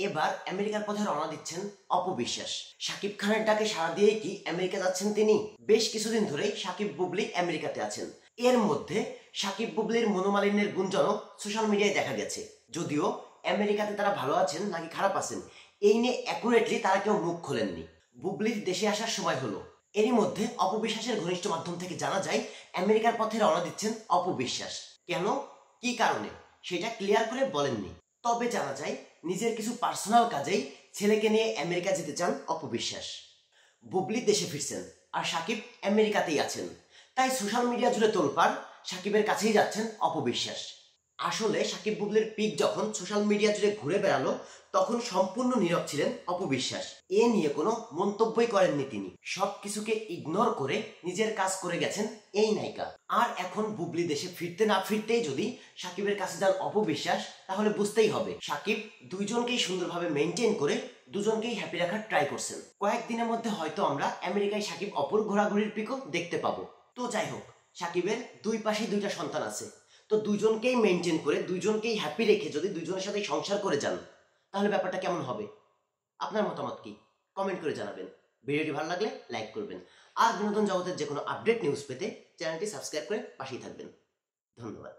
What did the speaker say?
এবার আমেরিকার পথে রওনা দিচ্ছেন অপবিশ্বাস। শাকিব খানের ডাকে সাড়া দিয়ে কি আমেরিকা যাচ্ছেন তিনি? বেশ কিছুদিন ধরেই শাকিব বুবলি আমেরিকাতে আছেন। এর মধ্যে শাকিব বুবলির মনোমালিন্যের গুঞ্জনও সোশ্যাল মিডিয়ায় দেখা গেছে। যদিও আমেরিকাতে তারা ভালো আছেন নাকি খারাপ আছেন এই নিয়ে অ্যাকুরেটলি তারা কেউ মুখ খোলেননি। বুবলির দেশে আসার সময় হলো। এরই মধ্যে অপবিশ্বাসের ঘনিষ্ঠ মাধ্যম থেকে জানা যায় আমেরিকার পথে রওনা দিচ্ছেন অপবিশ্বাস। কেন, কি কারণে সেটা ক্লিয়ার করে বলেননি। তবে জানা যায় নিজের কিছু পার্সোনাল কাজেই ছেলেকে নিয়ে আমেরিকা যেতে চান অপবিশ্বাস। বুবলি দেশে ফিরছেন আর শাকিব আমেরিকাতেই আছেন, তাই সোশ্যাল মিডিয়া জুড়ে তোলপাড় শাকিবের কাছেই যাচ্ছেন অপবিশ্বাস। আসলে শাকিব বুবলির পিক যখন সোশ্যাল মিডিয়া জুড়ে ঘুরে বেড়ালো তখন সম্পূর্ণ নীরব ছিলেন অপবিশ্বাস। এ নিয়ে কোনো মন্তব্যই করেননি তিনি। সবকিছুকে ইগনোর করে নিজের কাজ করে গেছেন এই নায়িকা। আর এখন বুবলি দেশে ফিরতে না ফিরতেই যদি শাকিবের কাছে যান অপবিশ্বাস তাহলে বুঝতেই হবে শাকিব দুইজনকেই সুন্দরভাবে মেনটেন করে দুজনকেই হ্যাপি রাখার ট্রাই করছেন। কয়েকদিনের মধ্যে হয়তো আমরা আমেরিকায় শাকিব অপর ঘোরাঘুরির পিকও দেখতে পাবো। তো যাই হোক, শাকিবের দুই পাশে দুইটা সন্তান আছে, তো দুইজনকেই মেনটেন করে দুইজনকেই হ্যাপি রেখে যদি দুইজনের সাথে সংসার করে যান তাহলে ব্যাপারটা কেমন হবে? আপনার মতামত কি কমেন্ট করে জানাবেন। ভিডিওটি ভালো লাগলে লাইক করবেন। আর বিনোদন জগতের যে কোনো আপডেট নিউজ পেতে চ্যানেলটি সাবস্ক্রাইব করে পাশেই থাকবেন। ধন্যবাদ।